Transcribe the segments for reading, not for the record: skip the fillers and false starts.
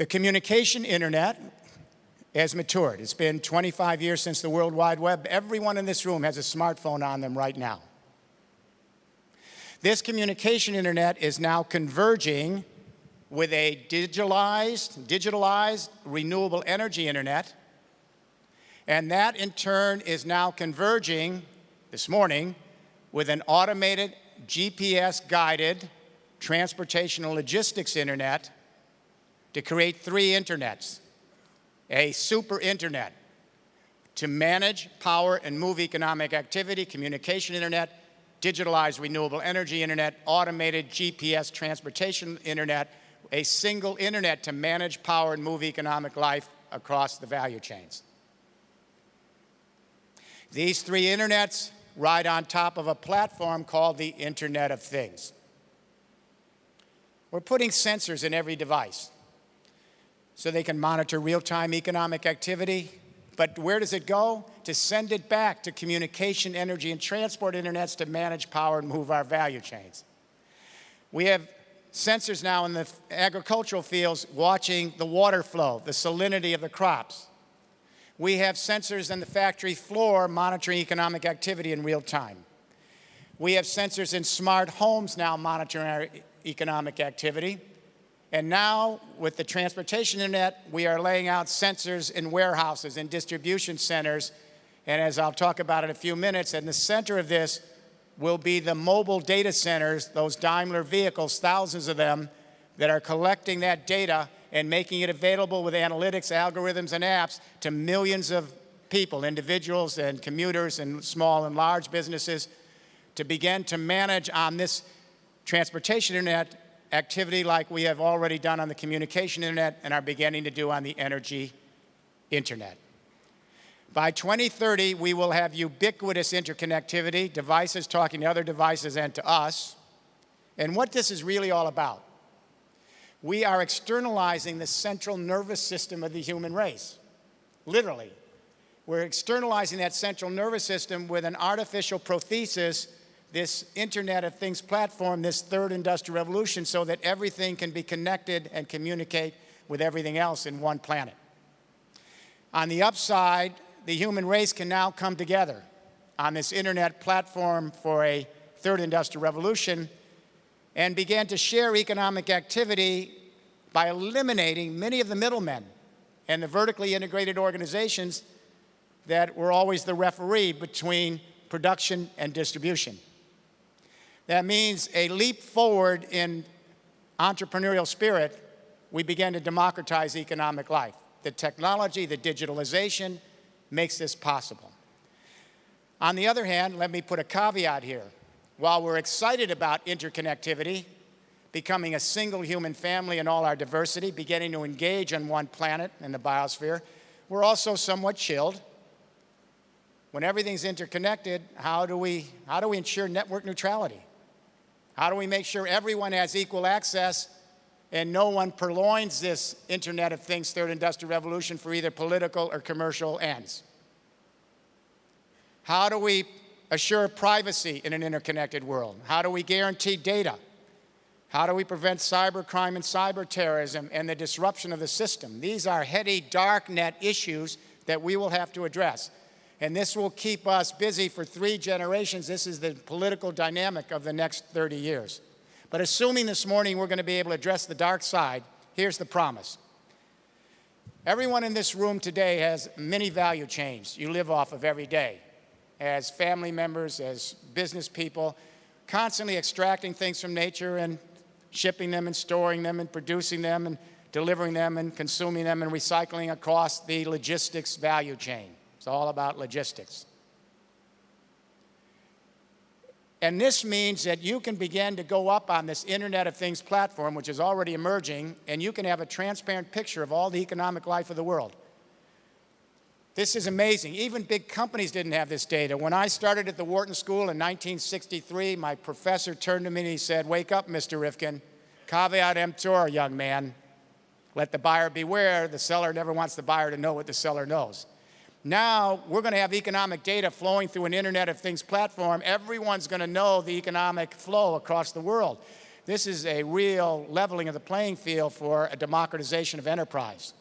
The communication internet has matured. It's been 25 years since the World Wide Web. Everyone in this room has a smartphone on them right now. This communication internet is now converging with a digitalized renewable energy internet. And that, in turn, is now converging this morning with an automated GPS-guided transportation and logistics internet to create three internets. A super internet to manage, power, and move economic activity, communication internet, digitalized renewable energy internet, automated GPS transportation internet, a single internet to manage, power, and move economic life across the value chains. These three internets ride on top of a platform called the Internet of Things. We're putting sensors in every device so they can monitor real-time economic activity. But where does it go? To send it back to communication, energy, and transport internets to manage, power, and move our value chains. We have sensors now in the agricultural fields watching the water flow, the salinity of the crops. We have sensors in the factory floor monitoring economic activity in real time. We have sensors in smart homes now monitoring our economic activity. And now, with the transportation internet, we are laying out sensors in warehouses and distribution centers. And as I'll talk about in a few minutes, in the center of this will be the mobile data centers, those Daimler vehicles, thousands of them, that are collecting that data and making it available with analytics, algorithms, and apps to millions of people, individuals and commuters and small and large businesses, to begin to manage on this transportation internet activity like we have already done on the communication internet and are beginning to do on the energy internet. By 2030, we will have ubiquitous interconnectivity, devices talking to other devices and to us. And what this is really all about, we are externalizing the central nervous system of the human race, literally. We're externalizing that central nervous system with an artificial prothesis, this Internet of Things platform, this third industrial revolution, so that everything can be connected and communicate with everything else in one planet. On the upside, the human race can now come together on this Internet platform for a third industrial revolution and begin to share economic activity by eliminating many of the middlemen and the vertically integrated organizations that were always the referee between production and distribution. That means a leap forward in entrepreneurial spirit. We began to democratize economic life. The technology, the digitalization makes this possible. On the other hand, let me put a caveat here. While we're excited about interconnectivity, becoming a single human family in all our diversity, beginning to engage on one planet in the biosphere, we're also somewhat chilled. When everything's interconnected, how do we ensure network neutrality? How do we make sure everyone has equal access and no one purloins this Internet of Things third industrial revolution for either political or commercial ends? How do we assure privacy in an interconnected world? How do we guarantee data? How do we prevent cybercrime and cyber terrorism and the disruption of the system? These are heady dark net issues that we will have to address. And this will keep us busy for 3 generations. This is the political dynamic of the next 30 years. But assuming this morning we're going to be able to address the dark side, here's the promise. Everyone in this room today has many value chains you live off of every day, as family members, as business people, constantly extracting things from nature and shipping them and storing them and producing them and delivering them and consuming them and recycling across the logistics value chain. It's all about logistics. And this means that you can begin to go up on this Internet of Things platform, which is already emerging, and you can have a transparent picture of all the economic life of the world. This is amazing. Even big companies didn't have this data. When I started at the Wharton School in 1963, my professor turned to me and he said, "Wake up, Mr. Rifkin. Caveat emptor, young man. Let the buyer beware. The seller never wants the buyer to know what the seller knows." Now, we're going to have economic data flowing through an Internet of Things platform. Everyone's going to know the economic flow across the world. This is a real leveling of the playing field for a democratization of enterprise.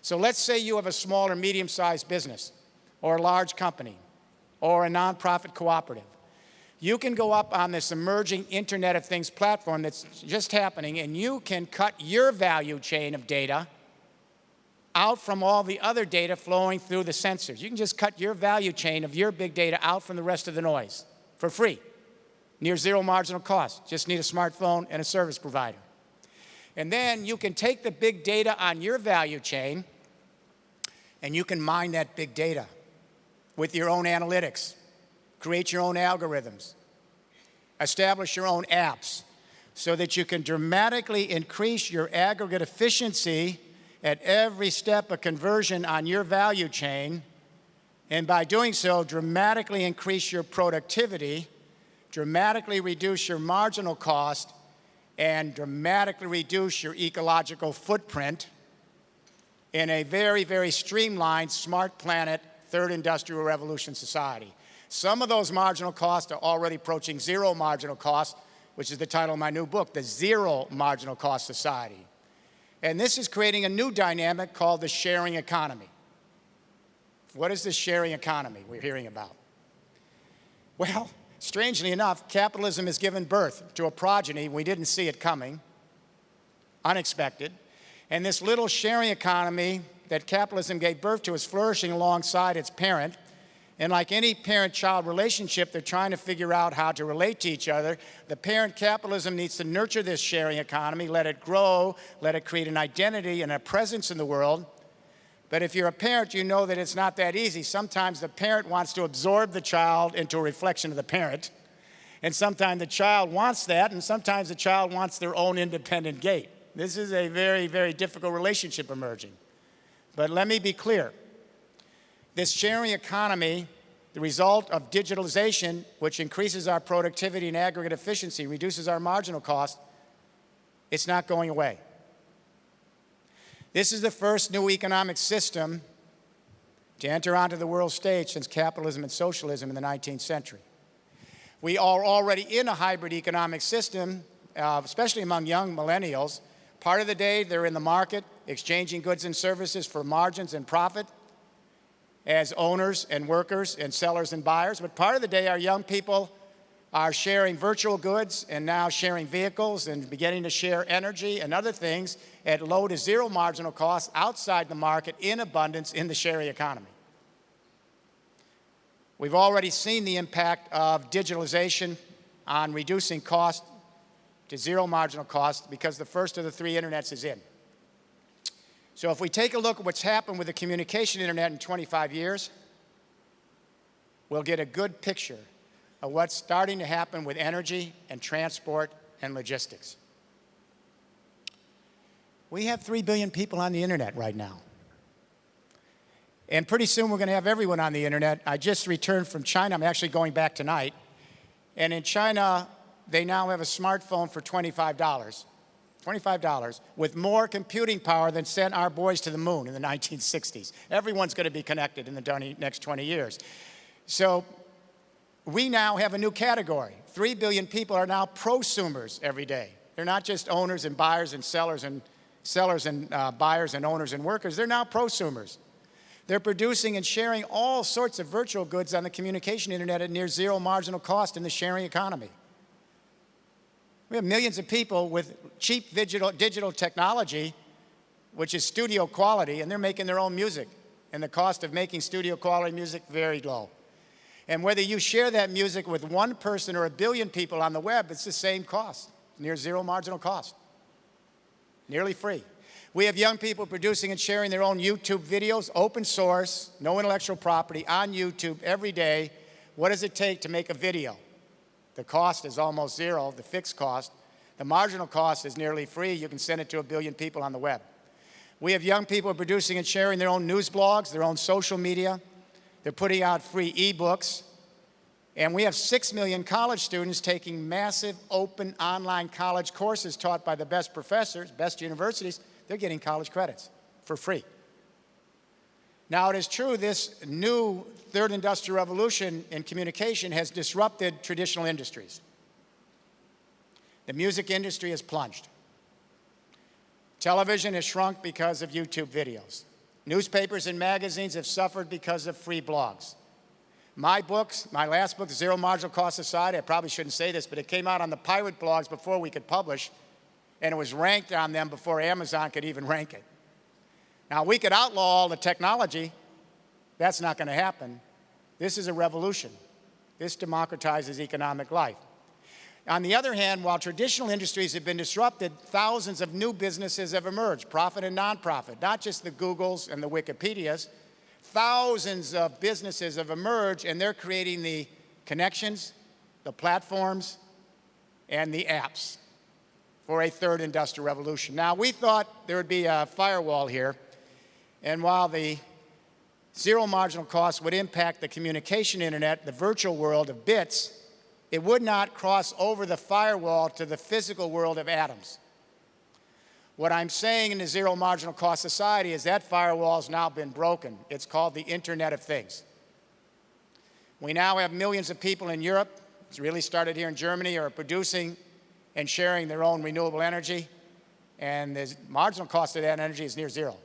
So let's say you have a small or medium-sized business, or a large company, or a nonprofit cooperative. You can go up on this emerging Internet of Things platform that's just happening, and you can cut your value chain of data out from all the other data flowing through the sensors. You can just cut your value chain of your big data out from the rest of the noise for free, near zero marginal cost. Just need a smartphone and a service provider. And then you can take the big data on your value chain, and you can mine that big data with your own analytics, create your own algorithms, establish your own apps, so that you can dramatically increase your aggregate efficiency at every step of conversion on your value chain, and by doing so, dramatically increase your productivity, dramatically reduce your marginal cost, and dramatically reduce your ecological footprint in a very, very streamlined, smart planet, third industrial revolution society. Some of those marginal costs are already approaching zero marginal cost, which is the title of my new book, The Zero Marginal Cost Society. And this is creating a new dynamic called the sharing economy. What is this sharing economy we're hearing about? Well, strangely enough, capitalism has given birth to a progeny. We didn't see it coming, unexpected. And this little sharing economy that capitalism gave birth to is flourishing alongside its parent. And like any parent-child relationship, they're trying to figure out how to relate to each other. The parent capitalism needs to nurture this sharing economy, let it grow, let it create an identity and a presence in the world. But if you're a parent, you know that it's not that easy. Sometimes the parent wants to absorb the child into a reflection of the parent. And sometimes the child wants that, and sometimes the child wants their own independent gait. This is a very, very difficult relationship emerging. But let me be clear. This sharing economy, the result of digitalization, which increases our productivity and aggregate efficiency, reduces our marginal cost, it's not going away. This is the first new economic system to enter onto the world stage since capitalism and socialism in the 19th century. We are already in a hybrid economic system, especially among young millennials. Part of the day, they're in the market, exchanging goods and services for margins and profit as owners and workers and sellers and buyers. But part of the day, our young people are sharing virtual goods and now sharing vehicles and beginning to share energy and other things at low to zero marginal cost outside the market in abundance in the sharing economy. We've already seen the impact of digitalization on reducing cost to zero marginal cost because the first of the three internets is in. So if we take a look at what's happened with the communication internet in 25 years, we'll get a good picture of what's starting to happen with energy and transport and logistics. We have 3 billion people on the internet right now. And pretty soon we're going to have everyone on the internet. I just returned from China. I'm actually going back tonight. And in China, they now have a smartphone for $25. $25 with more computing power than sent our boys to the moon in the 1960s. Everyone's going to be connected in the next 20 years. So we now have a new category. 3 billion people are now prosumers every day. They're not just owners and buyers and sellers and buyers and owners and workers. They're now prosumers. They're producing and sharing all sorts of virtual goods on the communication internet at near zero marginal cost in the sharing economy. We have millions of people with cheap digital technology, which is studio quality, and they're making their own music. And the cost of making studio quality music, very low. And whether you share that music with one person or a billion people on the web, it's the same cost, near zero marginal cost, nearly free. We have young people producing and sharing their own YouTube videos, open source, no intellectual property, on YouTube every day. What does it take to make a video? The cost is almost zero, the fixed cost. The marginal cost is nearly free. You can send it to a billion people on the web. We have young people producing and sharing their own news blogs, their own social media. They're putting out free ebooks. And we have 6 million college students taking massive open online college courses taught by the best professors, best universities. They're getting college credits for free. Now, it is true this new third industrial revolution in communication has disrupted traditional industries. The music industry has plunged. Television has shrunk because of YouTube videos. Newspapers and magazines have suffered because of free blogs. My books, my last book, Zero Marginal Cost Society, I probably shouldn't say this, but it came out on the pirate blogs before we could publish, and it was ranked on them before Amazon could even rank it. Now, we could outlaw all the technology. That's not going to happen. This is a revolution. This democratizes economic life. On the other hand, while traditional industries have been disrupted, thousands of new businesses have emerged, profit and nonprofit, not just the Googles and the Wikipedias. Thousands of businesses have emerged, and they're creating the connections, the platforms, and the apps for a third industrial revolution. Now, we thought there would be a firewall here, and while the zero marginal cost would impact the communication internet, the virtual world of bits, it would not cross over the firewall to the physical world of atoms. What I'm saying in the zero marginal cost society is that firewall has now been broken. It's called the Internet of Things. We now have millions of people in Europe, it's really started here in Germany, are producing and sharing their own renewable energy, and the marginal cost of that energy is near zero.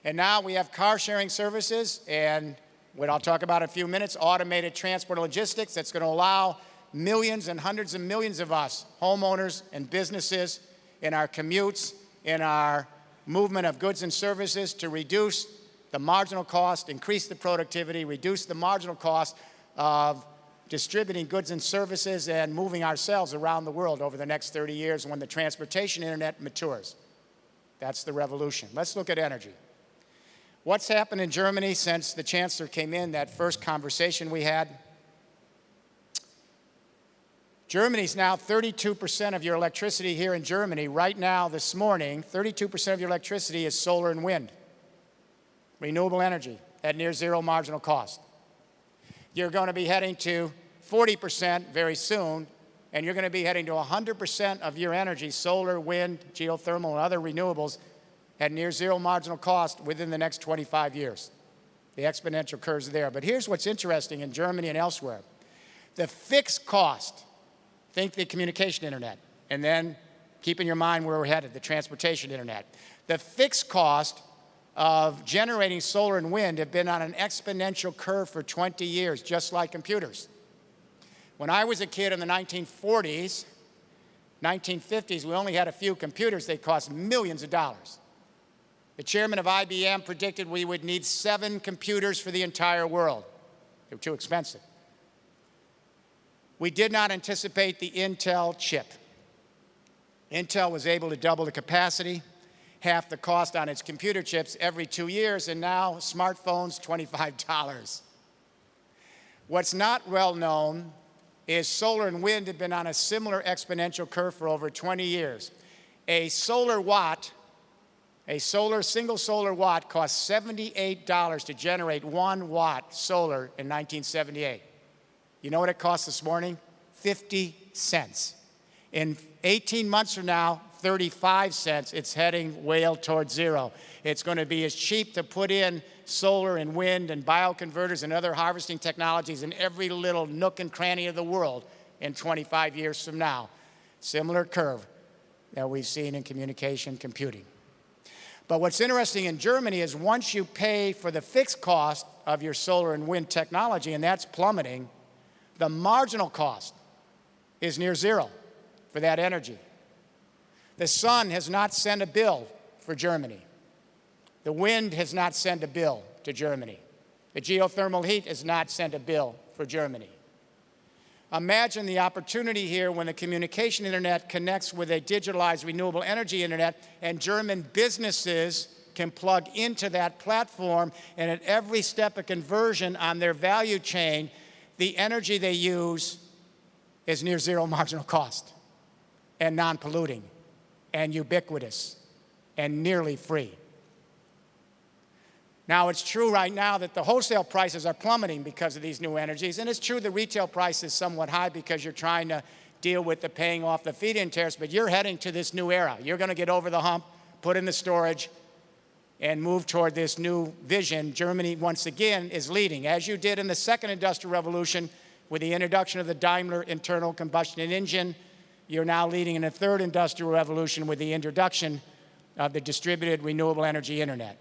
And now we have car sharing services and what I'll talk about in a few minutes, automated transport and logistics that's going to allow millions and hundreds of millions of us, homeowners and businesses, in our commutes, in our movement of goods and services to reduce the marginal cost, increase the productivity, reduce the marginal cost of distributing goods and services and moving ourselves around the world over the next 30 years when the transportation internet matures. That's the revolution. Let's look at energy. What's happened in Germany since the Chancellor came in, that first conversation we had? Germany's now 32% of your electricity here in Germany. Right now, this morning, 32% of your electricity is solar and wind, renewable energy at near zero marginal cost. You're going to be heading to 40% very soon, and you're going to be heading to 100% of your energy, solar, wind, geothermal, and other renewables, at near zero marginal cost within the next 25 years. The exponential curves are there. But here's what's interesting in Germany and elsewhere. The fixed cost, think the communication internet, and then keep in your mind where we're headed, the transportation internet. The fixed cost of generating solar and wind have been on an exponential curve for 20 years, just like computers. When I was a kid in the 1940s, 1950s, we only had a few computers. They cost millions of dollars. The chairman of IBM predicted we would need 7 computers for the entire world. They were too expensive. We did not anticipate the Intel chip. Intel was able to double the capacity, half the cost on its computer chips every 2 years, and now smartphones, $25. What's not well known is solar and wind have been on a similar exponential curve for over 20 years. A solar watt, single solar watt cost $78 to generate 1 watt solar in 1978. You know what it cost this morning? 50 cents. In 18 months from now, 35 cents. It's heading way towards zero. It's going to be as cheap to put in solar and wind and bioconverters and other harvesting technologies in every little nook and cranny of the world in 25 years from now. Similar curve that we've seen in communication computing. But what's interesting in Germany is once you pay for the fixed cost of your solar and wind technology, and that's plummeting, the marginal cost is near zero for that energy. The sun has not sent a bill for Germany. The wind has not sent a bill to Germany. The geothermal heat has not sent a bill for Germany. Imagine the opportunity here when the communication internet connects with a digitalized renewable energy internet, and German businesses can plug into that platform, and at every step of conversion on their value chain, the energy they use is near zero marginal cost and non-polluting and ubiquitous and nearly free. Now, it's true right now that the wholesale prices are plummeting because of these new energies, and it's true the retail price is somewhat high because you're trying to deal with the paying off the feed-in tariffs, but you're heading to this new era. You're going to get over the hump, put in the storage, and move toward this new vision. Germany, once again, is leading, as you did in the second industrial revolution with the introduction of the Daimler internal combustion engine you're now leading in a third industrial revolution with the introduction of the distributed renewable energy internet.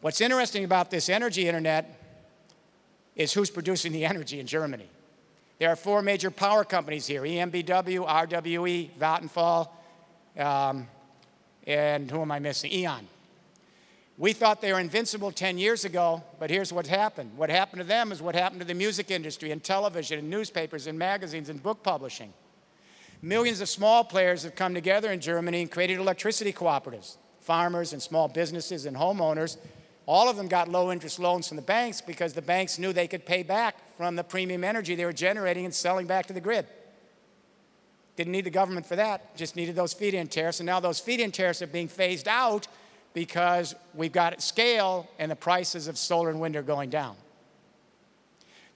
What's interesting about this energy internet is who's producing the energy in Germany. There are 4 major power companies here: EnBW, RWE, Vattenfall, and who am I missing? E.ON. We thought they were invincible 10 years ago, but here's what happened. What happened to them is what happened to the music industry and television and newspapers and magazines and book publishing. Millions of small players have come together in Germany and created electricity cooperatives. Farmers and small businesses and homeowners, all of them got low-interest loans from the banks because the banks knew they could pay back from the premium energy they were generating and selling back to the grid. Didn't need the government for that, just needed those feed-in tariffs, and now those feed-in tariffs are being phased out because we've got scale and the prices of solar and wind are going down.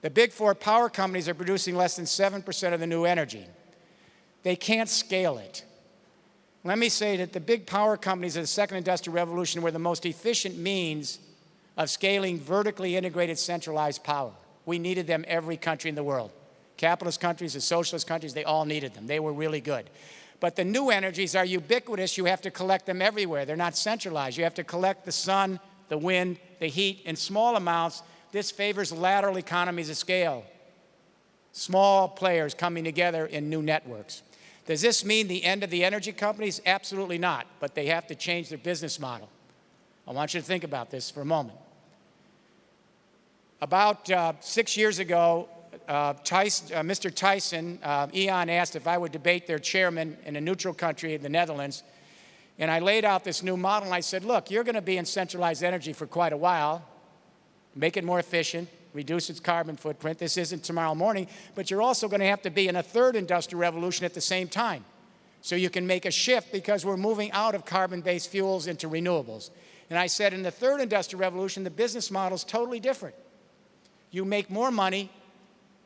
The big 4 power companies are producing less than 7% of the new energy. They can't scale it. Let me say that the big power companies of the second industrial revolution were the most efficient means of scaling vertically integrated centralized power. We needed them, every country in the world. Capitalist countries and socialist countries, they all needed them. They were really good. But the new energies are ubiquitous. You have to collect them everywhere. They're not centralized. You have to collect the sun, the wind, the heat in small amounts. This favors lateral economies of scale. Small players coming together in new networks. Does this mean the end of the energy companies? Absolutely not, but they have to change their business model. I want you to think about this for a moment. About 6 years ago, Mr. Tyson, E.ON, asked if I would debate their chairman in a neutral country in the Netherlands. And I laid out this new model, and I said, look, you're going to be in centralized energy for quite a while. Make it more efficient, reduce its carbon footprint. This isn't tomorrow morning, but you're also going to have to be in a third industrial revolution at the same time. So you can make a shift because we're moving out of carbon-based fuels into renewables. And I said in the third industrial revolution, the business model is totally different. You make more money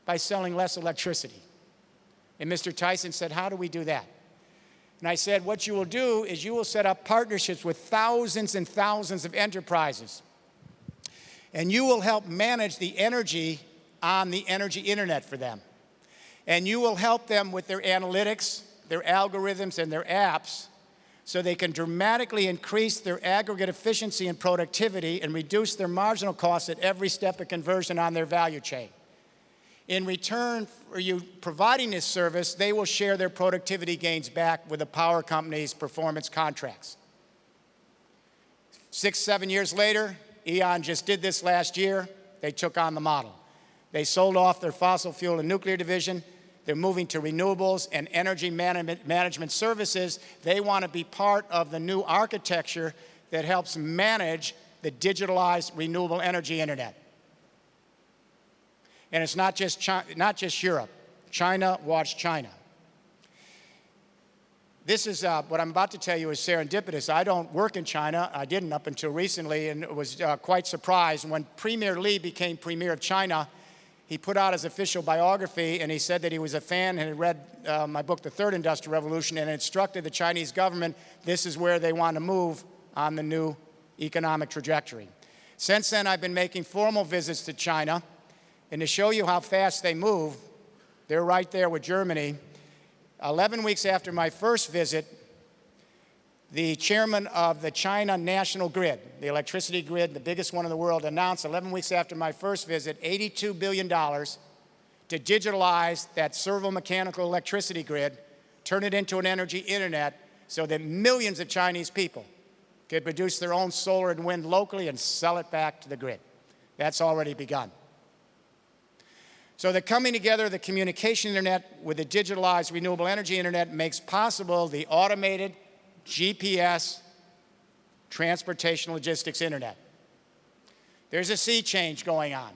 by selling less electricity. And Mr. Tyson said, how do we do that? And I said, what you will do is you will set up partnerships with thousands and thousands of enterprises. And you will help manage the energy on the energy internet for them. And you will help them with their analytics, their algorithms, and their apps so they can dramatically increase their aggregate efficiency and productivity and reduce their marginal costs at every step of conversion on their value chain. In return for you providing this service, they will share their productivity gains back with the power company's performance contracts. 6, 7 years later, E.ON just did this last year. They took on the model. They sold off their fossil fuel and nuclear division. They're moving to renewables and energy management services. They want to be part of the new architecture that helps manage the digitalized renewable energy internet. And it's not just Europe. China, watch China. This is what I'm about to tell you is serendipitous. I don't work in China. I didn't up until recently, and was quite surprised when Premier Li became Premier of China. He put out his official biography, and he said that he was a fan and had read my book, The Third Industrial Revolution, and instructed the Chinese government this is where they want to move on the new economic trajectory. Since then, I've been making formal visits to China. And to show you how fast they move, they're right there with Germany. 11 weeks after my first visit, the chairman of the China National Grid, the electricity grid, the biggest one in the world, announced 11 weeks after my first visit, $82 billion to digitalize that servo-mechanical electricity grid, turn it into an energy internet so that millions of Chinese people could produce their own solar and wind locally and sell it back to the grid. That's already begun. So the coming together of the communication internet with the digitalized renewable energy internet makes possible the automated GPS transportation logistics internet. There's a sea change going on.